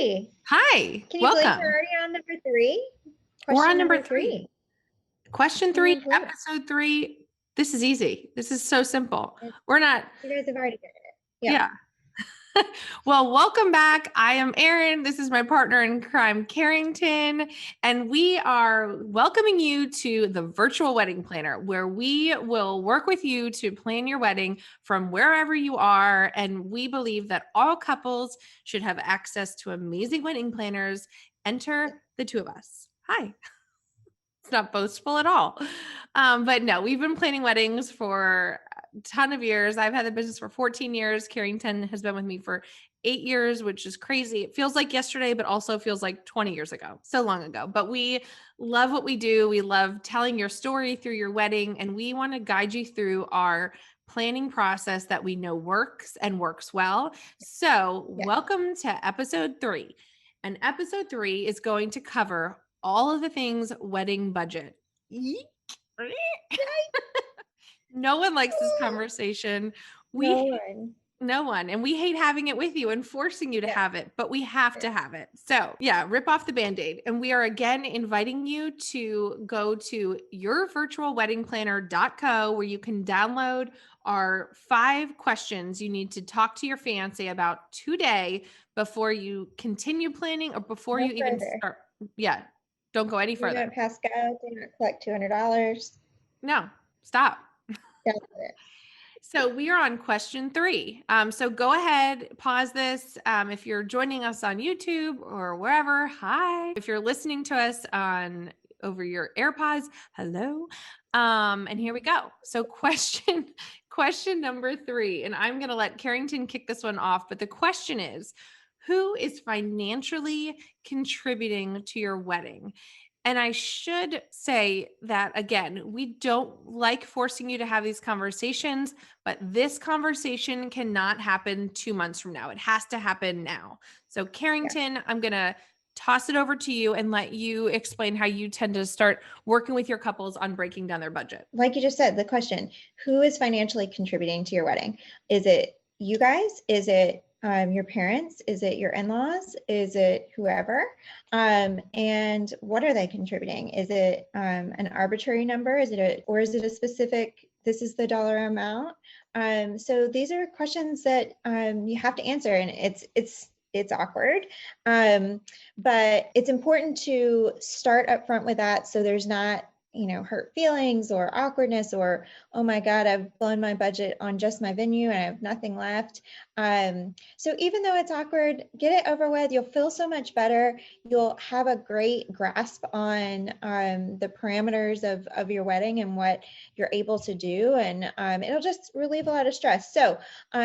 Hi. Hi, Can you believe we're welcome. already on number three? We're Question on number number three. three. Question Can't three, even believe it. episode three. This is easy. This is so simple. It's- We're not, You guys have already got it. Yeah. yeah. Well, welcome back. I am Erin. This is my partner in crime, Carrington, and we are welcoming you to the Virtual Wedding Planner, where we will work with you to plan your wedding from wherever you are. And we believe that all couples should have access to amazing wedding planners. Enter the two of us. Hi. It's not boastful at all. But no, we've been planning weddings for a ton of years. I've had the business for 14 years. Carrington has been with me for 8 years, which is crazy. It feels like yesterday, but also feels like 20 years ago, so long ago. But we love what we do. We love telling your story through your wedding, and we want to guide you through our planning process that we know works and works well. So, Yeah. welcome to episode 3. And episode 3 is going to cover all of the things wedding budget. No one likes this conversation. No We one. no one. And we hate having it with you and forcing you to Yeah. have it, but we have to have it. So, yeah, rip off the band-aid. And we are again inviting you to go to yourvirtualweddingplanner.co where you can download our 5 questions you need to talk to your fiance about today before you continue planning or before No you even further. start. Yeah, don't go any Do further. not pass go. Do not collect $200. No, stop. That's it. So we are on question 3. So go ahead, pause this. If you're joining us on YouTube or wherever, hi. If you're listening to us on over your AirPods, hello. And here we go. So question number 3, and I'm going to let Carrington kick this one off. But the question is, who is financially contributing to your wedding? And I should say that again, we don't like forcing you to have these conversations, but this conversation cannot happen 2 months from now. It has to happen now. So, Carrington, I'm going to toss it over to you and let you explain how you tend to start working with your couples on breaking down their budget. Like you just said, the question, who is financially contributing to your wedding? Is it you guys? Is it your parents? Is it your in-laws? Is it whoever? And what are they contributing? Is it an arbitrary number? Is it a specific, this is the dollar amount? So these are questions that you have to answer, and it's awkward. But it's important to start up front with that so there's not hurt feelings or awkwardness or, oh my God, I've blown my budget on just my venue and I have nothing left. So even though it's awkward, get it over with. You'll feel so much better. You'll have a great grasp on the parameters of your wedding and what you're able to do. And it'll just relieve a lot of stress. So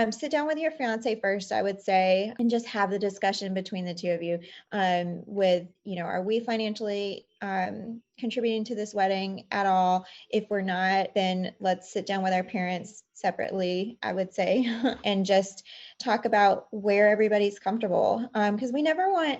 sit down with your fiance first, I would say, and just have the discussion between the two of you with, are we financially contributing to this wedding at all? If we're not, then let's sit down with our parents separately, I would say, and just talk about where everybody's comfortable. Because we never want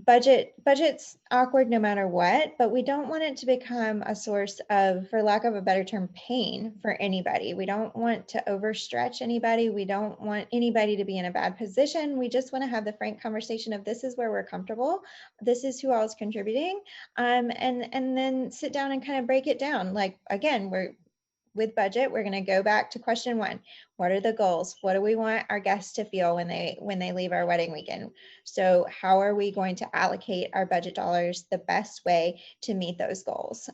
budget's awkward no matter what, but we don't want it to become a source of, for lack of a better term, pain for anybody. We don't want to overstretch anybody. We don't want anybody to be in a bad position. We just want to have the frank conversation of, this is where we're comfortable. This is who all is contributing. And then sit down and kind of break it down. Like, again, with budget, we're going to go back to question 1. What are the goals? What do we want our guests to feel when they leave our wedding weekend? So how are we going to allocate our budget dollars the best way to meet those goals?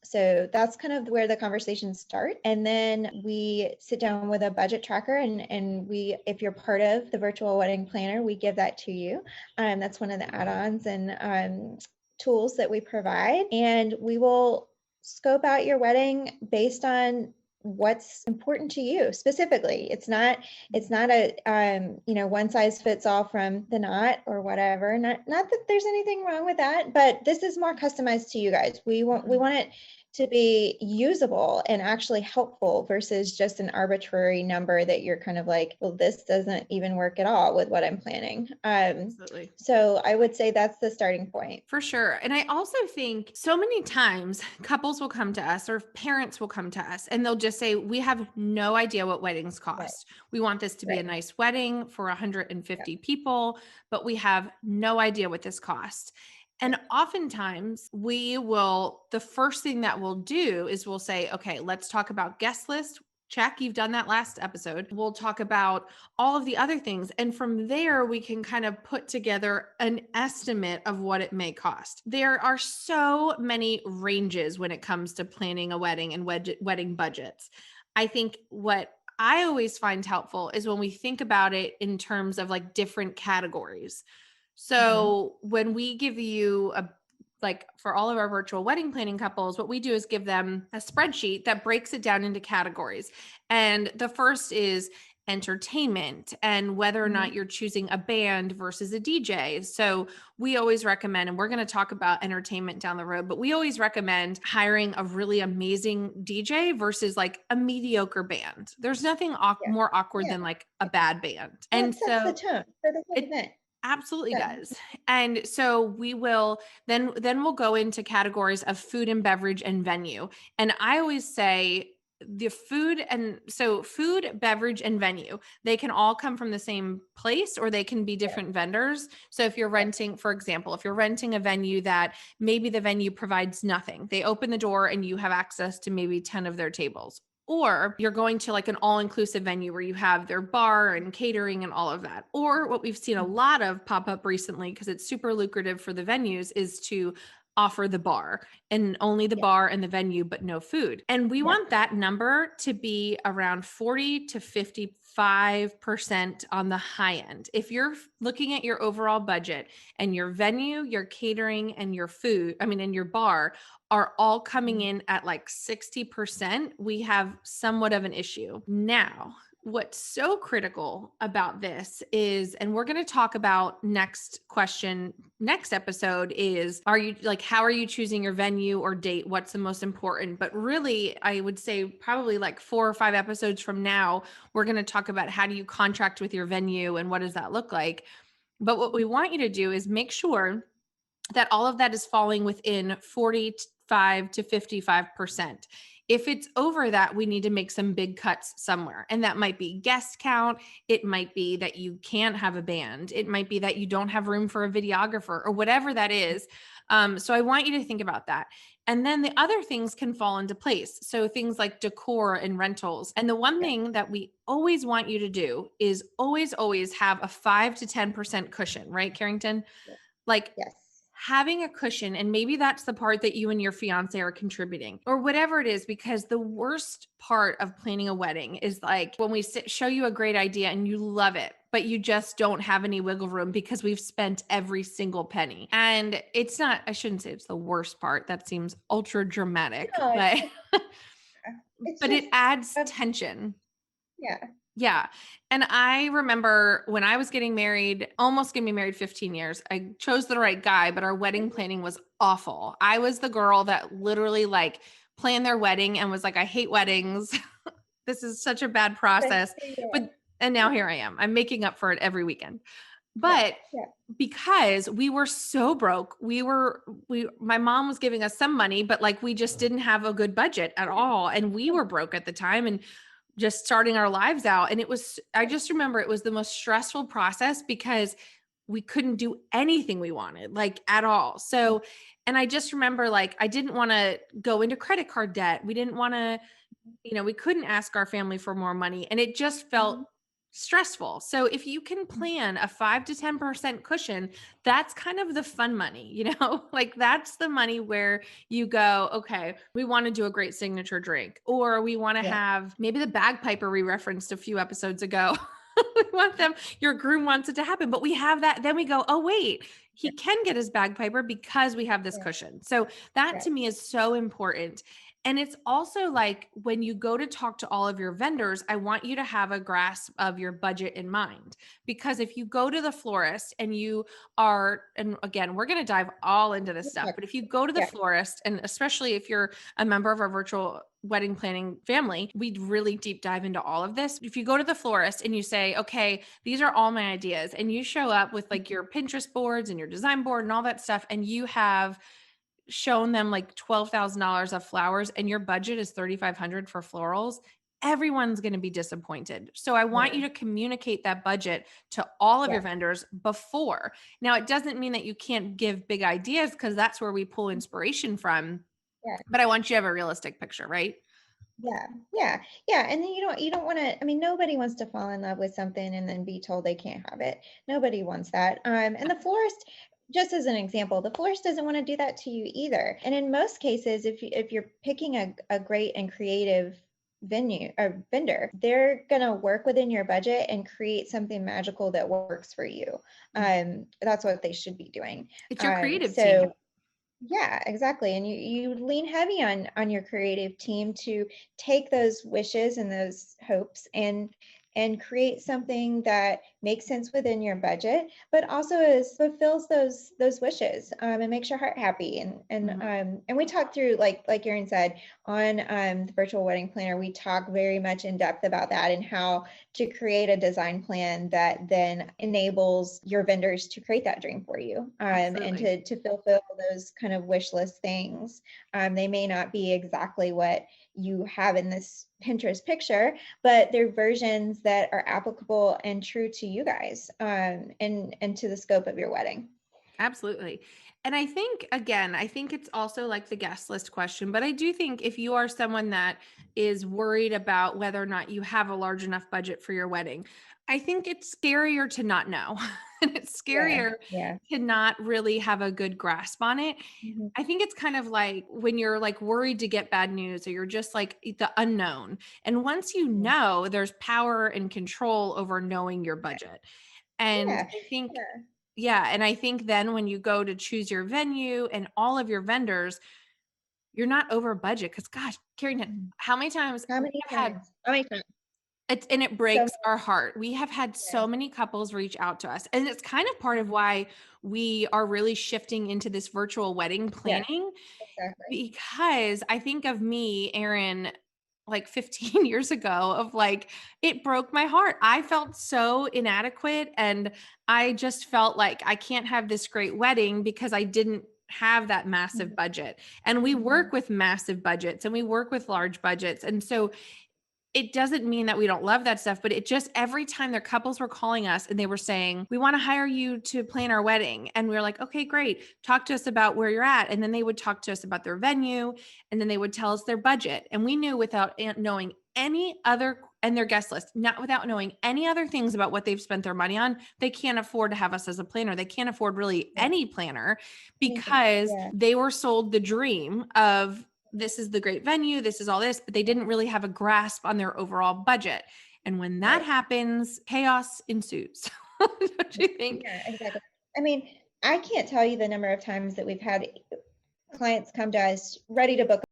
So that's kind of where the conversations start. And then we sit down with a budget tracker, and if you're part of the virtual wedding planner, we give that to you. That's one of the add-ons and tools that we provide. And we will scope out your wedding based on what's important to you specifically. It's not a one size fits all from the knot or whatever. Not that there's anything wrong with that, but this is more customized to you guys. We want it to be usable and actually helpful versus just an arbitrary number that you're kind of like, well, this doesn't even work at all with what I'm planning. Absolutely. So I would say that's the starting point. For sure. And I also think so many times couples will come to us or parents will come to us and they'll just say, we have no idea what weddings cost. Right. We want this to be a Right. nice wedding for 150 people, but we have no idea what this costs. And oftentimes the first thing that we'll do is we'll say, okay, let's talk about guest list. Check, you've done that last episode. We'll talk about all of the other things. And from there, we can kind of put together an estimate of what it may cost. There are so many ranges when it comes to planning a wedding and wedding budgets. I think what I always find helpful is when we think about it in terms of like different categories. So when we give you for all of our virtual wedding planning couples, what we do is give them a spreadsheet that breaks it down into categories. And the first is entertainment and whether or not you're choosing a band versus a DJ. So we always recommend, and we're going to talk about entertainment down the road, but we always recommend hiring a really amazing DJ versus like a mediocre band. There's nothing more awkward than like a bad band. And it sets the tone for the whole event. Absolutely does. And so we will then we'll go into categories of food and beverage and venue. And I always say the food, beverage, and venue, they can all come from the same place or they can be different vendors. So if you're renting, for example, if you're renting a venue that maybe the venue provides nothing, they open the door and you have access to maybe 10 of their tables. Or you're going to like an all-inclusive venue where you have their bar and catering and all of that. Or what we've seen a lot of pop up recently, because it's super lucrative for the venues, is to offer the bar and only the bar and the venue, but no food. And we want that number to be around 40 to 55% on the high end. If you're looking at your overall budget and your venue, your catering, and your food, and your bar are all coming in at like 60%, we have somewhat of an issue. Now, what's so critical about this is, and we're going to talk about next episode is, how are you choosing your venue or date? What's the most important? But really, I would say probably like 4 or 5 episodes from now, we're going to talk about how do you contract with your venue and what does that look like? But what we want you to do is make sure that all of that is falling within 45 to 55%. If it's over that, we need to make some big cuts somewhere. And that might be guest count. It might be that you can't have a band. It might be that you don't have room for a videographer or whatever that is. So I want you to think about that. And then the other things can fall into place. So things like decor and rentals. And the one thing that we always want you to do is always have a 5 to 10% cushion, right, Carrington? Having a cushion, and maybe that's the part that you and your fiance are contributing or whatever it is, because the worst part of planning a wedding is like when we show you a great idea and you love it, but you just don't have any wiggle room because we've spent every single penny. And it's not, I shouldn't say it's the worst part. That seems ultra dramatic, but it adds tension. Yeah. And I remember when I was almost getting married 15 years, I chose the right guy, but our wedding planning was awful. I was the girl that literally planned their wedding and was like, I hate weddings. This is such a bad process. And now here I am. I'm making up for it every weekend. But because we were so broke, my mom was giving us some money, but we just didn't have a good budget at all. And we were broke at the time and just starting our lives out. And I just remember it was the most stressful process because we couldn't do anything we wanted, at all. So, and I just remember I didn't want to go into credit card debt. We didn't want to, we couldn't ask our family for more money, and it just felt stressful. So if you can plan a 5 to 10% cushion, that's kind of the fun money, that's the money where you go, okay, we want to do a great signature drink, or we want to have maybe the bagpiper we referenced a few episodes ago. We want your groom wants it to happen, but we have that. Then we go, oh, wait, he can get his bagpiper because we have this cushion. So that to me is so important. And it's also like when you go to talk to all of your vendors, I want you to have a grasp of your budget in mind. Because if you go to the florist and you are, and again, we're going to dive all into this stuff, but if you go to the Yeah. florist, and especially if you're a member of our virtual wedding planning family, we'd really deep dive into all of this. If you go to the florist and you say, okay, these are all my ideas, and you show up with like your Pinterest boards and your design board and all that stuff, and you have shown them like $12,000 of flowers and your budget is $3,500 for florals, everyone's going to be disappointed. So I want you to communicate that budget to all of your vendors before. Now, it doesn't mean that you can't give big ideas, because that's where we pull inspiration from. Yeah. But I want you to have a realistic picture, right? Yeah. And then you don't want to, I mean, nobody wants to fall in love with something and then be told they can't have it. Nobody wants that. And the florist, just as an example, the florist doesn't want to do that to you either. And in most cases, if you're picking a great and creative venue or vendor, they're going to work within your budget and create something magical that works for you. That's what they should be doing. It's your creative team. Yeah, exactly. And you lean heavy on your creative team to take those wishes and those hopes and create something that makes sense within your budget, but also fulfills those wishes, and makes your heart happy. And we talked through, like Erin said, on the virtual wedding planner, we talk very much in depth about that and how to create a design plan that then enables your vendors to create that dream for you, and to fulfill those kind of wish list things. They may not be exactly what you have in this Pinterest picture, but they're versions that are applicable and true to you guys, and to the scope of your wedding. Absolutely. And I think, again, I think it's also like the guest list question, but I do think if you are someone that is worried about whether or not you have a large enough budget for your wedding, I think it's scarier to not know. And it's scarier to not really have a good grasp on it. I think it's kind of like when you're like worried to get bad news, or you're just like the unknown. And once you know, there's power and control over knowing your budget. And I think, and I think then when you go to choose your venue and all of your vendors, you're not over budget. Because gosh, Carrington, how many times How many times? and it breaks our heart. We have had so many couples reach out to us, and it's kind of part of why we are really shifting into this virtual wedding planning. Because I think of me, Erin, like 15 years ago, of like, it broke my heart. I felt so inadequate, and I just felt like I can't have this great wedding because I didn't have that massive budget. And we work with massive budgets and we work with large budgets. And so it doesn't mean that we don't love that stuff, but it just, every time their couples were calling us and they were saying, we want to hire you to plan our wedding. And we were like, okay, great. Talk to us about where you're at. And then they would talk to us about their venue, and then they would tell us their budget. And we knew without knowing any other, and their guest list, not without knowing any other things about what they've spent their money on, they can't afford to have us as a planner. They can't afford really any planner, because they were sold the dream of, this is the great venue, this is all this, but they didn't really have a grasp on their overall budget. And when that happens, chaos ensues. Don't you think? Yeah, exactly. I mean, I can't tell you the number of times that we've had clients come to us ready to book